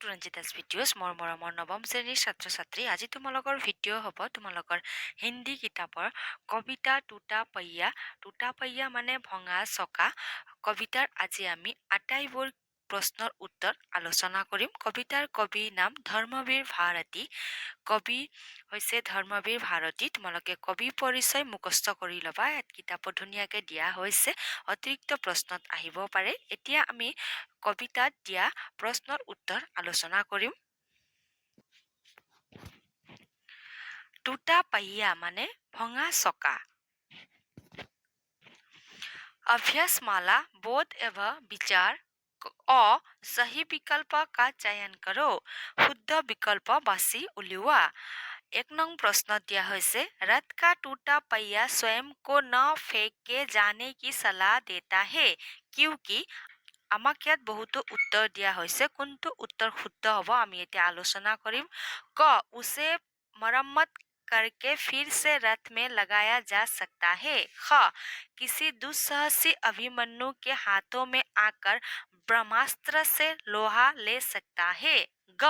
Two ৰঞ্জিতাছ videos মোৰ নৱম শ্ৰেণীৰ ছাত্ৰ ছাত্ৰী। আজি তোমালোকৰ ভিডিঅ' হ'ব তোমালোকৰ হিন্দী কিতাপৰ কবিতা টুটা পৈয়া মানে ভঙা চকা কবিতাৰ আজি আমি আটাইবোৰ প্ৰশ্নৰ উত্তৰ আলোচনা কৰিম। কবিতাৰ কবি নাম ধৰ্মবীৰ ভাৰতী। কবি হৈছে ধৰ্মবীৰ ভাৰতী। তোমালোকে কবি পৰিচয় মুখস্থ কৰি ল'বা। ইয়াত কিতাপত ধুনীয়াকে দিয়া হৈছে, অতিৰিক্ত প্ৰশ্নত আহিব পাৰে। এতিয়া আমি কবিতাত দিয়া প্ৰশ্নৰ উত্তৰ আলোচনা কৰিম। টুটা पहिया মানে ভঙা চকা। अभ्यासमाला बोध एवं विचार और सही विकल्प का चयन करो। शुद्ध विकल्प बाছি उलिওৱা। 1 नং प्रश्न दिया হৈছে रथ का टूटा पहिया स्वयं को न फेंक के जाने की सलाह देता है क्योंकि আমাক ইয়াত বহুতো উত্তৰ দিয়া হৈছে। কোনটো উত্তৰ শুদ্ধ হ'ব আমি এতিয়া আলোচনা কৰিম। ক उसे मरम्मत करके फिर से रथ में लगाया जा सकता है। ख किसी दुस्साहसी अभिमन्यु के हाथों में आकर ब्रह्मास्त्र से लोहा ले सकता है। ग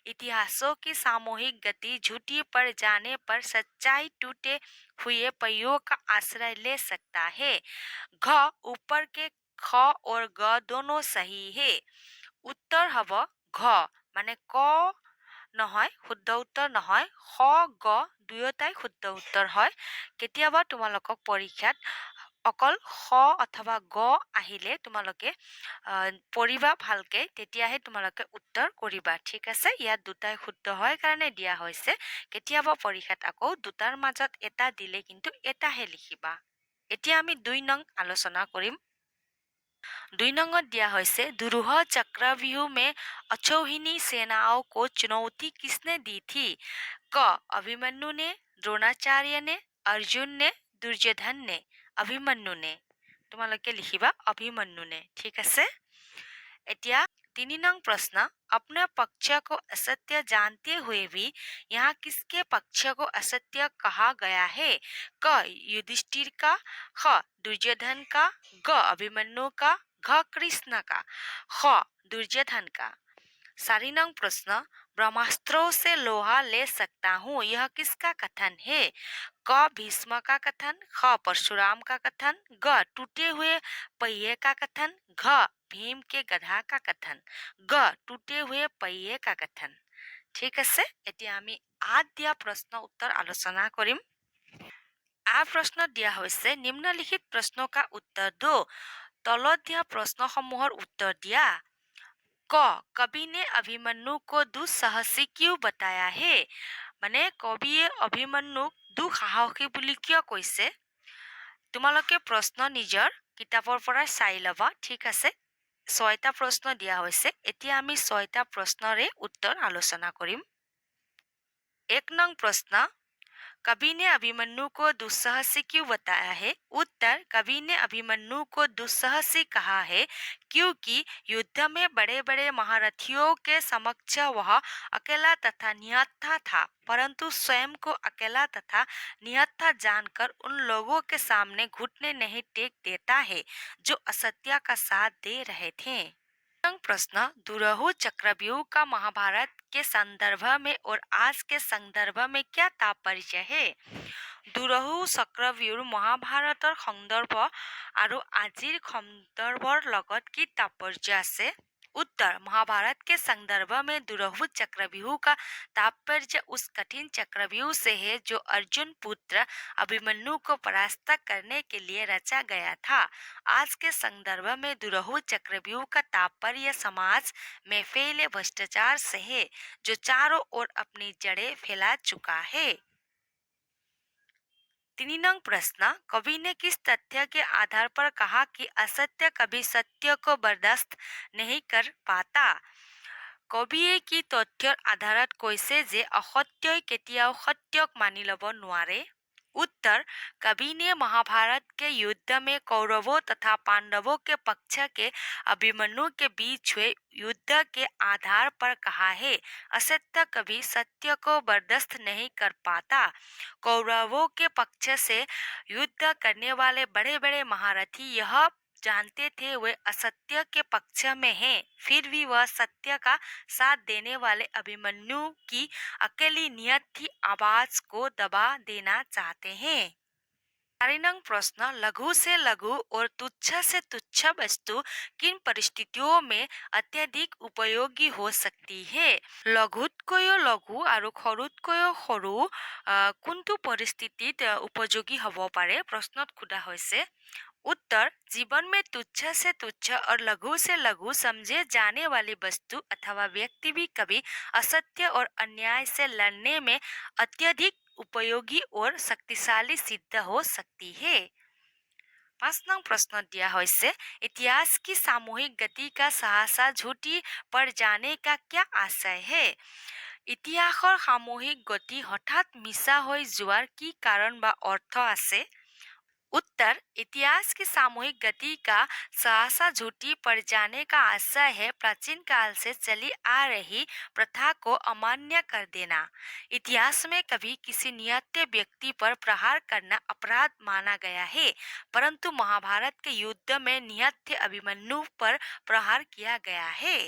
इतिहासों की सामूहिक गति झूठी पड़ जाने पर सच्चाई टूटे हुए पहियों का आश्रय ले सकता है। घ ऊपर के ख और ग दोनों सही है। उत्तर हब घ মানে ক নহয়, শুদ্ধ উত্তৰ নহয়। খ গ দুয়োটাই শুদ্ধ উত্তৰ হয়। কেতিয়াবা তোমালোকক পৰীক্ষাত অকল খ অথবা গ আহিলে তোমালোকে পঢ়িবা ভালকে, তেতিয়াহে তোমালোকে উত্তৰ কৰিবা। ঠিক আছে, ইয়াত দুটাই শুদ্ধ হয় কাৰণে দিয়া হৈছে। কেতিয়াবা পৰীক্ষাত আকৌ দুটাৰ মাজত এটা দিলে কিন্তু এটাহে লিখিবা। এতিয়া আমি 2 নং আলোচনা কৰিম। 2 नंगत दिया হৈছে दुरूह चक्रव्यूह में अक्षौहिणी सेनाओं को चुनौती किसने दी थी। क अभिमन्यु ने, द्रोणाचार्य ने, अर्जुन ने, दुर्योधन ने। अभिमन्यु ने। তোমালোকে লিখিবা अभिमन्यु ने। ठीक আছে। এতিয়া 3 नंग प्रश्न अपने पक्ष को असत्य जानते हुए भी यहाँ किसके पक्ष को असत्य कहा गया है। क युधिष्ठिर का, ख दुर्योधन का, ग अभिमन्यु का, घ कृष्ण का, ख दुर्योधन का। 4 नंग प्रश्न ब्रह्मास्त्रों से लोहा ले सकता हूँ यह किसका कथन है। क भीष्म का कथन, ख परशुराम का कथन, ग टूटे हुए पहिए का कथन, घ भीम के गधा का कथन, ग टूटे हुए पहिए का कथन। ठीक আছে, এতিয়া আমি আ দিয়া প্ৰশ্ন উত্তৰ আলোচনা কৰিম। आ प्रश्न दिया হৈছে निम्नलिखित प्रश्नों का उत्तर दो। तলত দিয়া प्रश्नসমূহৰ उत्तर दिया। क कवि ने अभिमन्यु को दुस्साहसी क्यों बताया है। মানে কবিয়ে অভিমন্যুক দুঃসাহসী বুলি কিয় কৈছে। তোমালোকে প্ৰশ্ন নিজৰ কিতাপৰ পৰা চাই ল'বা। ঠিক আছে, 6টা প্ৰশ্ন দিয়া হৈছে। এতিয়া আমি 6টা প্ৰশ্নৰে উত্তৰ আলোচনা কৰিম। 1 নং प्रश्न कवि ने अभिमन्यु को दुस्साहसी क्यों बताया है। उत्तर कवि ने अभिमन्यु को दुस्साहसी कहा है क्योंकि युद्ध में बड़े बड़े महारथियों के समक्ष वह अकेला तथा निहत्था था, परंतु स्वयं को अकेला तथा निहत्था जानकर उन लोगों के सामने घुटने नहीं टेक देता है जो असत्य का साथ दे रहे थे। प्रश्न दुरूह चक्रव्यूह का महाभारत के संदर्भ में और आज के संदर्भ में क्या तात्पर्य है। दुरूह चक्रव्यूह महाभारतर संदर्भ और आजिर संदर्भर लगत की तात्पर्य আছে। उत्तर महाभारत के संदर्भ में दुरूह चक्रव्यूह का तात्पर्य उस कठिन चक्रव्यूह से है जो अर्जुन पुत्र अभिमन्यु को परास्त करने के लिए रचा गया था। आज के संदर्भ में दुरूह चक्रव्यूह का तात्पर्य समाज में फैले भ्रष्टाचार से है जो चारों ओर अपनी जड़ें फैला चुका है। 3 नंग प्रश्न कवि ने किस तथ्य के आधार पर कहा कि असत्य कभी सत्य को बर्दाश्त नहीं कर पाता। কবিয়ে কি তথ্যৰ আধাৰত কৈছে যে অসত্যই কেতিয়াও সত্যক মানি ল'ব নোৱাৰে। उत्तर कवि ने महाभारत के युद्ध में कौरवों तथा पांडवों के पक्ष के अभिमन्यु के बीच हुए युद्ध के आधार पर कहा है असत्य कभी सत्य को बर्दाश्त नहीं कर पाता। कौरवों के पक्ष से युद्ध करने वाले बड़े बड़े महारथी यह जानते थे वे असत्य के पक्ष में हैं, फिर भी वह सत्य का साथ देने वाले अभिमन्यु की अकेली नियत थी आवाज को दबा देना चाहते हैं। 4 प्रश्न, लघु से लघु और तुच्छ से तुच्छ वस्तु किन परिस्थितियों में अत्यधिक उपयोगी हो सकती है? लघुतकৈও लघु আৰু সৰুতকৈও সৰু কোনটো পৰিস্থিতিত उपयोगी হ'ব পাৰে? प्रश्नत खुदा হৈছে। उत्तर, जीवन में तुच्छ से तुच्छ और लघु से लघु समझे जाने वाली वस्तु अथवा व्यक्ति भी कभी असत्य और अन्याय से लड़ने में अत्यधिक उपयोगी और शक्तिशाली सिद्ध हो सकती है। 5 प्रश्न दिया হৈছে, इतिहास की सामूहिक गति का सहसा झूठी पड़ जाने का क्या आशय है? इतिहासৰ সামূহিক গতি হঠাৎ মিছা হৈ যোৱাৰ কি কাৰণ বা অৰ্থ আছে? उत्तर, इतिहास की सामूहिक गति का सहसा झूठी पड़ जाने का आशय है प्राचीन काल से चली आ रही प्रथा को अमान्य कर देना। इतिहास में कभी किसी निहत्थे व्यक्ति पर प्रहार करना अपराध माना गया है, परंतु महाभारत के युद्ध में निहत्थे अभिमन्यु पर प्रहार किया गया है।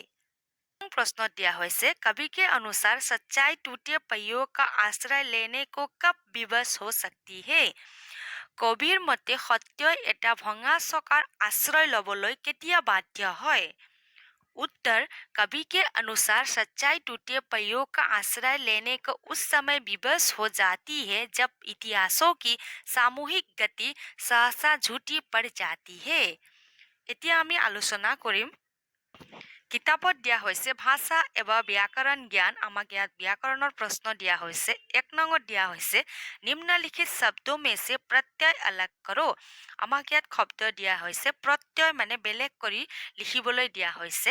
प्रश्न दिया হৈছে, कवि के अनुसार सच्चाई टूटे पहियों का आश्रय लेने को कब विवश हो सकती है? कविर मते सत्यই এটা ভঙা চকাৰ आश्रय लবলৈ केতিয়া बाध्य হয়? उत्तर, कवि के अनुसार सच्चाई टूटे पहियों का आश्रय लेने को उस समय विवश हो जाती है जब इतिहासों की सामूहिक गति सहसा झूठी पड़ जाती है। এতিয়া আমি আলোচনা কৰিম কিতাপত দিয়া হৈছে ভাষা এবা ব্যাকৰণ জ্ঞান। আমাক ইয়াত ব্যাকৰণৰ প্ৰশ্ন দিয়া হৈছে। 1 নংত দিয়া হৈছে নিম্নলিখিত शब्दों में से प्रत्यय अलग करो। আমাক ইয়াত শব্দ দিয়া হৈছে প্ৰত্যয় মানে বেলেগ কৰি লিখিবলৈ দিয়া হৈছে।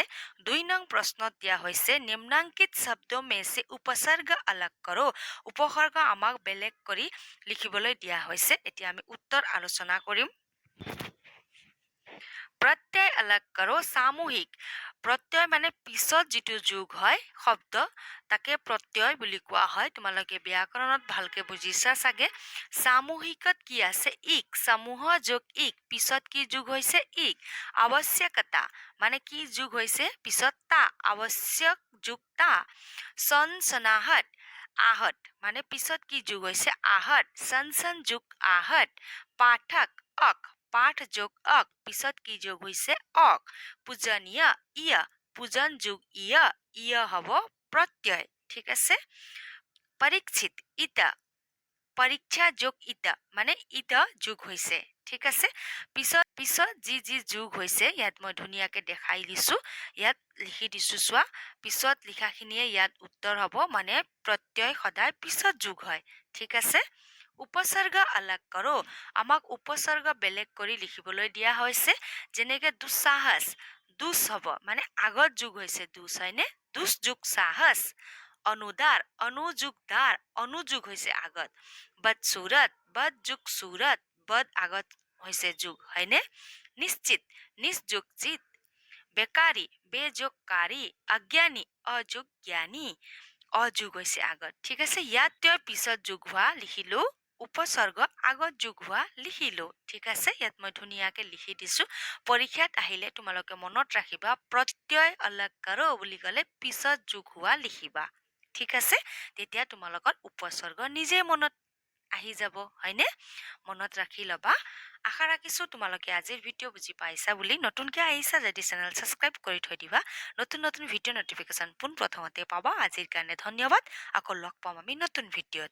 2 নং প্ৰশ্নত দিয়া হৈছে निम्नांकित शब्दों में से उपसर्ग अलग करो। উপসৰ্গ আমাক বেলেগ কৰি লিখিবলৈ দিয়া হৈছে। এতিয়া আমি উত্তৰ আলোচনা কৰিম। प्रत्यय अलग करो सामूहिक। प्रत्यय माने पिছত जितु যোগ হয় শব্দ তাকে प्रत्यय বুলি কোৱা হয়। তোমালোকে ব্যাকৰণত ভালকে বুজিছা সাগে। সামূহিকত কি আছে ইক, समूह যোগ ইক, পিছত কি যোগ হৈছে ইক। आवश्यकता মানে কি যোগ হৈছে পিছত তা, आवश्यक যোগ তা। सनसनाहट आहट মানে পিছত কি যোগ হৈছে आहट, सनसन যোগ आहट। पाठक अक, पाठ যোগ अक, পিছত কি যোগ হৈছে অক। পূজনীয় ইয়, পূজন যোগ ইয়, ইয় হব प्रत्यय। ঠিক আছে। পৰীক্ষিত ইত, পৰীক্ষা যোগ ইত মানে ইত যোগ হৈছে। ঠিক আছে। পিছত পিছত যি যি যোগ হৈছে ইয়াত মই ধুনীয়াকে দেখাই দিছো। ইয়াত লিখি দিছো চোৱা। পিছত লিখাখিনিয়ে ইয়াত উত্তৰ হব মানে प्रत्यय সদায় পিছত যোগ হয়। ঠিক আছে। उपसर्ग अलग करो। আমাক উপসৰ্গ বেলেগ কৰি লিখিবলৈ দিয়া হৈছে। যেনেকে দুঃসাহস, দুষ হব মানে আগত যোগ হৈছে দুষ হয়নে, দুষ যোগ সাহস। অনুদার, অনুযোগ দার, অনুযোগ হৈছে আগত। বদসুরত, বদ যোগ সুরত, বদ আগত হৈছে যোগ হয়নে। নিশ্চিত, নিশ্যোগ চিত। বেকাৰী, বেযোগ কাৰী। অজ্ঞানী, অযোগ জ্ঞানী, অযোগ হৈছে আগত। ঠিক আছে। ইয়াত তেওঁ পিছত যোগ হোৱা লিখিলো, উপসৰ্গ আগত যোগ হোৱা লিখিলো। ঠিক আছে। ইয়াত মই ধুনীয়াকে লিখি দিছো। পৰীক্ষাত আহিলে তোমালোকে মনত ৰাখিবা প্ৰত্যয় অলগ কৰো বুলি ক'লে পিছত যোগ হোৱা লিখিবা। ঠিক আছে। তেতিয়া তোমালোকৰ উপসৰ্গ নিজে মনত আহি যাব হয়নে। মনত ৰাখি ল'বা। আশা ৰাখিছো তোমালোকে আজিৰ ভিডিঅ' বুজি পাইছা বুলি। নতুনকৈ আহিছা যদি চেনেল ছাবস্ক্ৰাইব কৰি থৈ দিবা। নতুন নতুন ভিডিঅ' নটিফিকেশ্যন পোনপ্ৰথমতে পাবা। আজিৰ কাৰণে ধন্যবাদ। আকৌ লগ পাম আমি নতুন ভিডিঅ'ত।